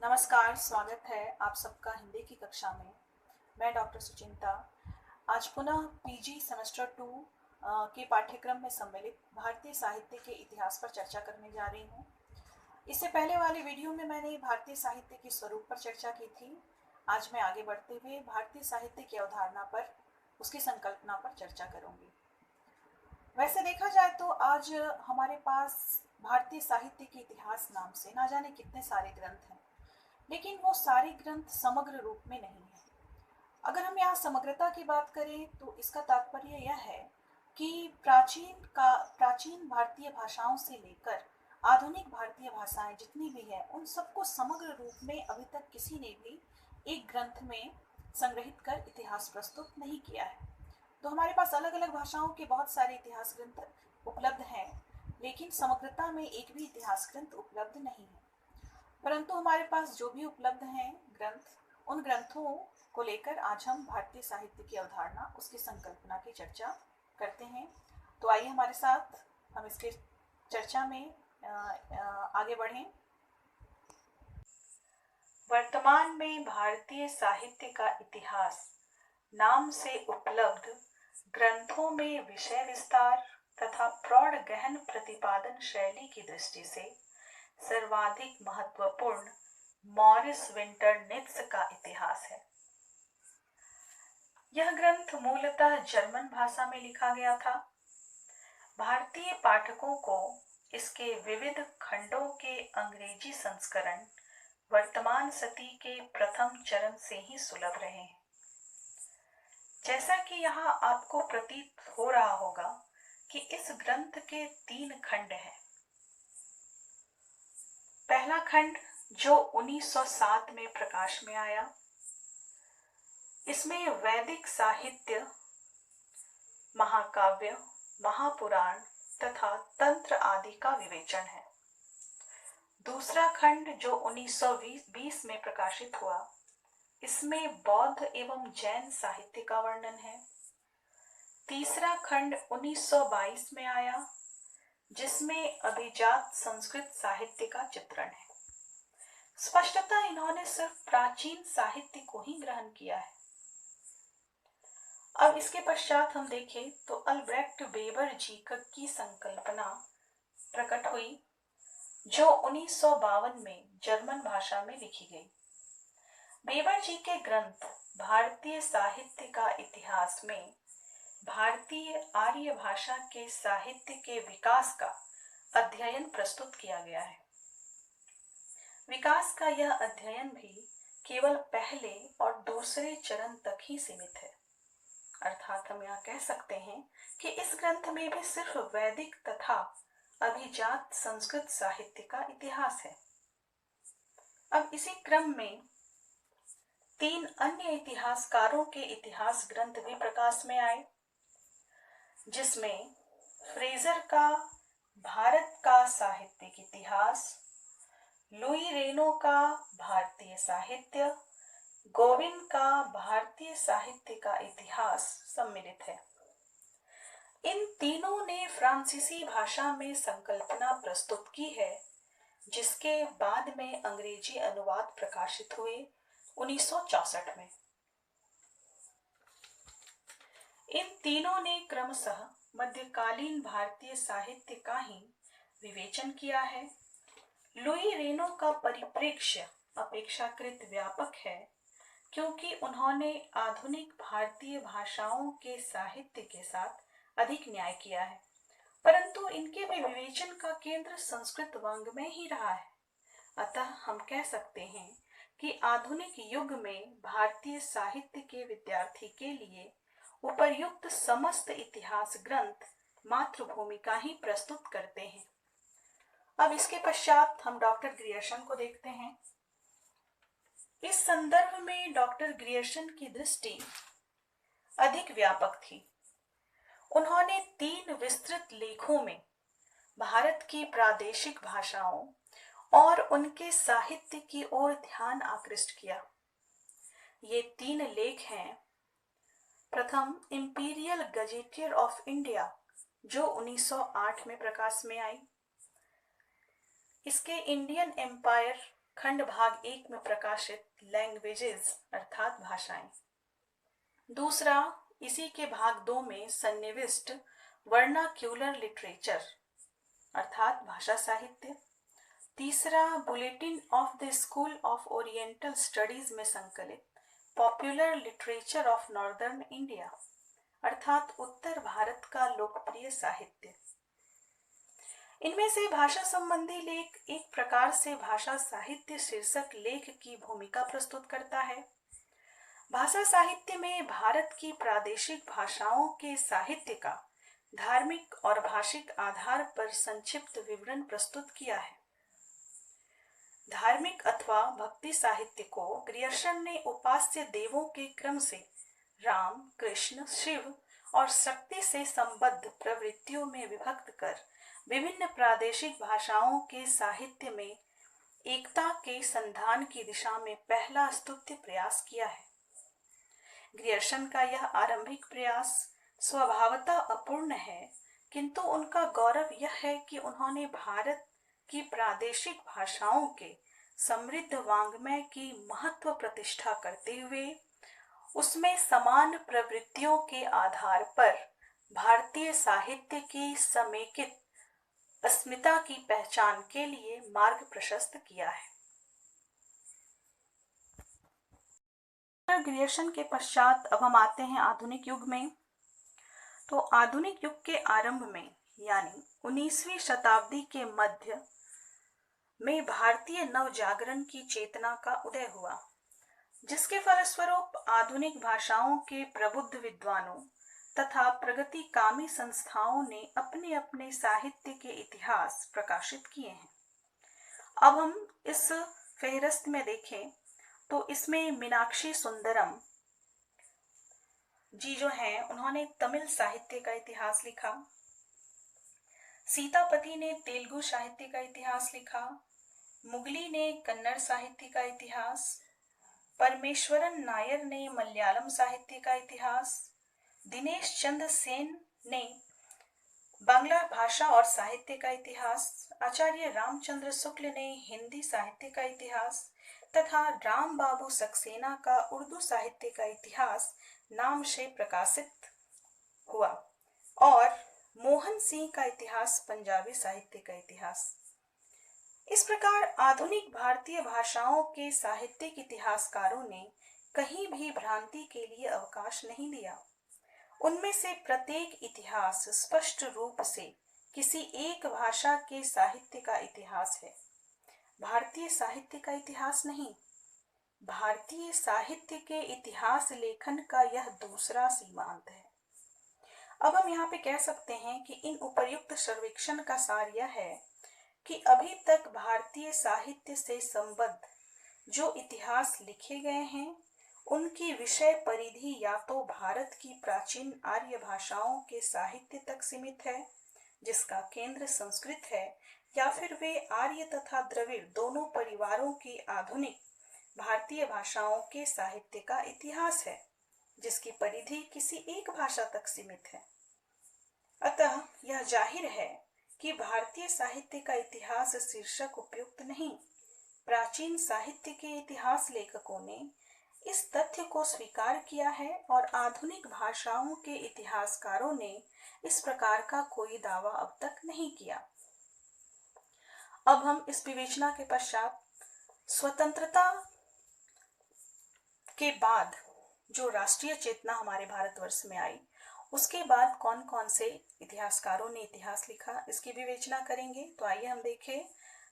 नमस्कार, स्वागत है आप सबका हिंदी की कक्षा में। मैं डॉक्टर सुचिंता आज पुनः पीजी सेमेस्टर 2 के पाठ्यक्रम में सम्मिलित भारतीय साहित्य के इतिहास पर चर्चा करने जा रही हूँ। इससे पहले वाले वीडियो में मैंने भारतीय साहित्य के स्वरूप पर चर्चा की थी। आज मैं आगे बढ़ते हुए भारतीय साहित्य की अवधारणा पर, उसकी संकल्पना पर चर्चा करूँगी। वैसे देखा जाए तो आज हमारे पास भारतीय साहित्य के इतिहास नाम से ना जाने कितने सारे ग्रंथ हैं, लेकिन वो सारे ग्रंथ समग्र रूप में नहीं है। अगर हम यहाँ समग्रता की बात करें तो इसका तात्पर्य यह है कि प्राचीन भारतीय भाषाओं से लेकर आधुनिक भारतीय भाषाएं जितनी भी हैं उन सबको समग्र रूप में अभी तक किसी ने भी एक ग्रंथ में संग्रहित कर इतिहास प्रस्तुत नहीं किया है। तो हमारे पास अलग अलग भाषाओं के बहुत सारे इतिहास ग्रंथ उपलब्ध हैं, लेकिन समग्रता में एक भी इतिहास ग्रंथ उपलब्ध नहीं है। परंतु हमारे पास जो भी उपलब्ध हैं ग्रंथ, उन ग्रंथों को लेकर आज हम भारतीय साहित्य की अवधारणा, उसकी संकल्पना की चर्चा करते हैं। तो आइए हमारे साथ हम इसके चर्चा में आगे बढ़ें। वर्तमान में भारतीय साहित्य का इतिहास नाम से उपलब्ध ग्रंथों में विषय विस्तार तथा प्रौढ़ गहन प्रतिपादन शैली की दृष्टि से सर्वाधिक महत्वपूर्ण मॉरिस विंटरनित्ज का इतिहास है। यह ग्रंथ मूलतः जर्मन भाषा में लिखा गया था। भारतीय पाठकों को इसके विविध खंडों के अंग्रेजी संस्करण वर्तमान सदी के प्रथम चरण से ही सुलभ रहे हैं। जैसा कि यहाँ आपको प्रतीत हो रहा होगा कि इस ग्रंथ के 3 खंड हैं। पहला खंड जो 1907 में प्रकाश में आया, इसमें वैदिक साहित्य, महाकाव्य, महापुराण तथा तंत्र आदि का विवेचन है। दूसरा खंड जो 1920 में प्रकाशित हुआ, इसमें बौद्ध एवं जैन साहित्य का वर्णन है। तीसरा खंड 1922 में आया, जिसमें अभिजात संस्कृत साहित्य का चित्रण है। स्पष्टतः इन्होंने सिर्फ प्राचीन साहित्य को ही ग्रहण किया है। अब इसके पश्चात हम देखें तो अल्ब्रेक्ट वेबर जी की संकल्पना प्रकट हुई, जो 1952 में जर्मन भाषा में लिखी गई। वेबर जी के ग्रंथ भारतीय साहित्य का इतिहास में भारतीय आर्य भाषा के साहित्य के विकास का अध्ययन प्रस्तुत किया गया है। विकास का यह अध्ययन भी केवल पहले और दूसरे चरण तक ही सीमित है। अर्थात हम यहाँ कह सकते हैं कि इस ग्रंथ में भी सिर्फ वैदिक तथा अभिजात संस्कृत साहित्य का इतिहास है। अब इसी क्रम में 3 अन्य इतिहासकारों के इतिहास ग्रंथ भी प्रकाश में आए, जिसमें फ्रेजर का भारत का साहित्यिक इतिहास, लुई रेनो का भारतीय साहित्य, गोविंद का भारतीय साहित्य का इतिहास सम्मिलित है। इन तीनों ने फ्रांसीसी भाषा में संकल्पना प्रस्तुत की है, जिसके बाद में अंग्रेजी अनुवाद प्रकाशित हुए 1964 में। इन तीनों ने क्रमशः मध्यकालीन भारतीय साहित्य का ही विवेचन किया है। लुई रेनो का परिप्रेक्ष्य अपेक्षाकृत व्यापक है, क्योंकि उन्होंने आधुनिक भारतीय भाषाओं के साहित्य के साथ अधिक न्याय किया है, परंतु इनके भी विवेचन का केंद्र संस्कृत वांग में ही रहा है। अतः हम कह सकते हैं कि आधुनिक युग में भारतीय साहित्य के विद्यार्थी के लिए उपर्युक्त समस्त इतिहास ग्रंथ मातृभूमिका ही प्रस्तुत करते हैं। अब इसके पश्चात हम डॉक्टर ग्रियर्सन को देखते हैं। इस संदर्भ में डॉक्टर ग्रियर्सन की दृष्टि अधिक व्यापक थी। उन्होंने 3 विस्तृत लेखों में भारत की प्रादेशिक भाषाओं और उनके साहित्य की ओर ध्यान आकृष्ट किया। ये 3 लेख हैं। प्रथम इंपीरियल गजेटियर ऑफ इंडिया, जो 1908 में प्रकाश में आई। इसके इंडियन एम्पायर खंड भाग 1 में प्रकाशित लैंग्वेजेस अर्थात भाषाएं। दूसरा, इसी के भाग 2 में सन्निविष्ट वर्नाक्यूलर लिटरेचर अर्थात भाषा साहित्य। तीसरा, bulletin of the school of oriental studies में संकलित popular literature of northern India अर्थात उत्तर भारत का लोकप्रिय साहित्य। इनमें से भाषा संबंधी लेख एक प्रकार से भाषा साहित्य शीर्षक लेख की भूमिका प्रस्तुत करता है। भाषा साहित्य में भारत की प्रादेशिक भाषाओं के साहित्य का धार्मिक और भाषिक आधार पर संक्षिप्त विवरण प्रस्तुत किया है। धार्मिक अथवा भक्ति साहित्य को ग्रियर्सन ने उपास्य देवों के क्रम से राम, कृष्ण, शिव और शक्ति से संबद्ध प्रवृत्तियों में विभक्त कर विभिन्न प्रादेशिक भाषाओं के साहित्य में एकता के संधान की दिशा में पहला स्तुत्य प्रयास किया है। ग्रियर्सन का यह आरंभिक प्रयास स्वभावतः अपूर्ण है, किंतु उनका गौरव यह है कि उन्होंने भारत की प्रादेशिक भाषाओं के समृद्ध वाङ्मय की महत्व प्रतिष्ठा करते हुए उसमें समान प्रवृत्तियों के आधार पर भारतीय साहित्य की समेकित अस्मिता की पहचान के लिए मार्ग प्रशस्त किया है। ग्रियर्सन के पश्चात अब हम आते हैं आधुनिक युग में। तो आधुनिक युग के आरंभ में यानी 19वीं शताब्दी के मध्य में भारतीय नवजागरण की चेतना का उदय हुआ, जिसके फलस्वरूप आधुनिक भाषाओं के प्रबुद्ध विद्वानों तथा प्रगतिकामी संस्थाओं ने अपने अपने साहित्य के इतिहास प्रकाशित किए हैं। अब हम इस फेहरिस्त में देखें तो इसमें मीनाक्षी सुंदरम जी जो हैं उन्होंने तमिल साहित्य का इतिहास लिखा। सीतापति ने तेलुगु साहित्य का इतिहास लिखा। मुगली ने कन्नड़ साहित्य का इतिहास। परमेश्वरन नायर ने मलयालम साहित्य का इतिहास। दिनेश चंद्र सेन ने बांग्ला भाषा और साहित्य का इतिहास। आचार्य रामचंद्र शुक्ल ने हिंदी साहित्य का इतिहास तथा राम बाबू सक्सेना का उर्दू साहित्य का इतिहास नाम से प्रकाशित हुआ और मोहन सिंह का इतिहास पंजाबी साहित्य का इतिहास। इस प्रकार आधुनिक भारतीय भाषाओं के साहित्यिक इतिहासकारों ने कहीं भी भ्रांति के लिए अवकाश नहीं दिया। उनमें से प्रत्येक इतिहास स्पष्ट रूप से किसी एक भाषा के साहित्य का इतिहास है, भारतीय साहित्य का इतिहास नहीं। भारतीय साहित्य के इतिहास लेखन का यह दूसरा सीमांत है। अब हम यहाँ पे कह सकते हैं कि इन उपर्युक्त सर्वेक्षण का सार यह है कि अभी तक भारतीय साहित्य से संबद्ध जो इतिहास लिखे गए हैं उनकी विषय परिधि या तो भारत की प्राचीन आर्य भाषाओं के साहित्य तक सीमित है, जिसका केंद्र संस्कृत है, या फिर वे आर्य तथा द्रविड़ दोनों परिवारों की आधुनिक भारतीय भाषाओं के साहित्य का इतिहास है, जिसकी परिधि किसी एक भाषा तक सीमित है। अतः यह जाहिर है कि भारतीय साहित्य का इतिहास शीर्षक उपयुक्त नहीं। प्राचीन साहित्य के इतिहास लेखकों ने इस तथ्य को स्वीकार किया है और आधुनिक भाषाओं के इतिहासकारों ने इस प्रकार का कोई दावा अब तक नहीं किया। अब हम इस विवेचना के पश्चात स्वतंत्रता के बाद जो राष्ट्रीय चेतना हमारे भारतवर्ष में आई उसके बाद कौन कौन से इतिहासकारों ने इतिहास लिखा इसकी विवेचना करेंगे। तो आइए हम देखें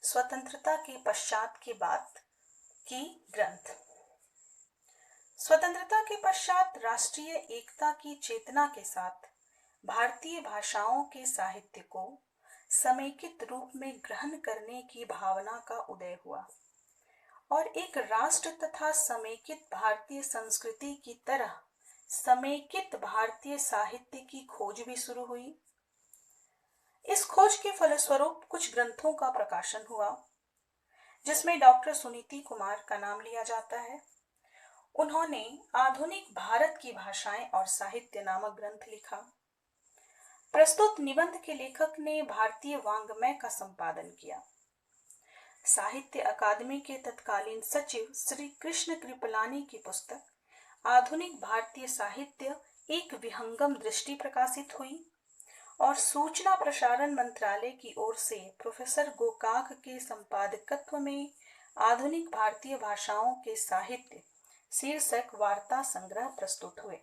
स्वतंत्रता के पश्चात के बाद की ग्रंथ। स्वतंत्रता के पश्चात राष्ट्रीय एकता की चेतना के साथ भारतीय भाषाओं के साहित्य को समेकित रूप में ग्रहण करने की भावना का उदय हुआ और एक राष्ट्र तथा समेकित भारतीय संस्कृति की तरह समेकित भारतीय साहित्य की खोज भी शुरू हुई। इस खोज के फलस्वरूप कुछ ग्रंथों का प्रकाशन हुआ, जिसमें डॉक्टर सुनीति कुमार का नाम लिया जाता है। उन्होंने आधुनिक भारत की भाषाएं और साहित्य नामक ग्रंथ लिखा। प्रस्तुत निबंध के लेखक ने भारतीय वाङ्मय का संपादन किया। साहित्य अकादमी के तत्कालीन सचिव श्री कृष्ण कृपलानी की पुस्तक आधुनिक भारतीय साहित्य एक विहंगम दृष्टि प्रकाशित हुई और सूचना प्रसारण मंत्रालय की ओर से प्रोफेसर गोकाक के संपादकत्व में आधुनिक भारतीय भाषाओं के साहित्य शीर्षक वार्ता संग्रह प्रस्तुत हुए।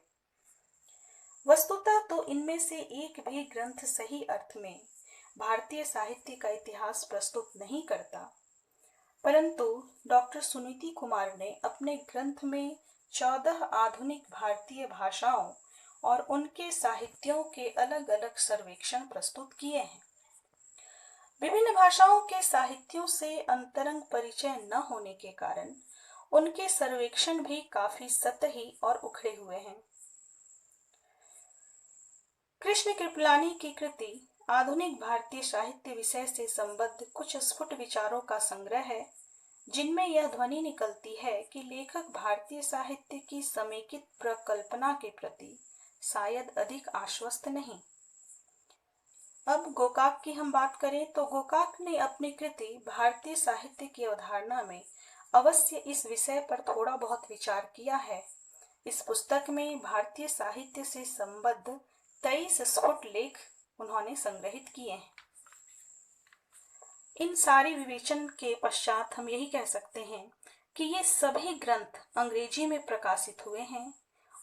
वस्तुतः तो इनमें से एक भी ग्रंथ सही अर्थ में भारतीय साहित्य का इतिहास प्रस्तुत नहीं करता, परंतु डॉक्टर सुनीति कुमार ने अपने ग्रंथ में 14 आधुनिक भारतीय भाषाओं और उनके साहित्यों के अलग अलग सर्वेक्षण प्रस्तुत किए हैं। विभिन्न भाषाओं के साहित्यों से अंतरंग परिचय न होने के कारण उनके सर्वेक्षण भी काफी सतही और उखड़े हुए हैं। कृष्ण कृपलानी की कृति आधुनिक भारतीय साहित्य विषय से संबद्ध कुछ स्फुट विचारों का संग्रह है, जिनमें यह ध्वनि निकलती है कि लेखक भारतीय साहित्य की समेकित प्रकल्पना के प्रति शायद अधिक आश्वस्त नहीं। अब गोकाक की हम बात करें तो गोकाक ने अपनी कृति भारतीय साहित्य की अवधारणा में अवश्य इस विषय पर थोड़ा बहुत विचार किया है। इस पुस्तक में भारतीय साहित्य से संबद्ध 23 स्फुट लेख उन्होंने संग्रहित किए हैं। इन सारी विवेचन के पश्चात हम यही कह सकते हैं कि ये सभी ग्रंथ अंग्रेजी में प्रकाशित हुए हैं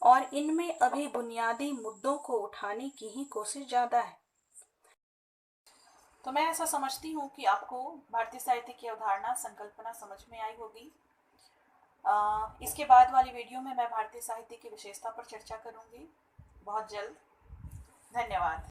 और इनमें अभी बुनियादी मुद्दों को उठाने की ही कोशिश ज्यादा है। तो मैं ऐसा समझती हूँ कि आपको भारतीय साहित्य की अवधारणा संकल्पना समझ में आई होगी। इसके बाद वाली वीडियो में मैं भारतीय साहित्य की विशेषता पर चर्चा करूंगी बहुत जल्द। धन्यवाद।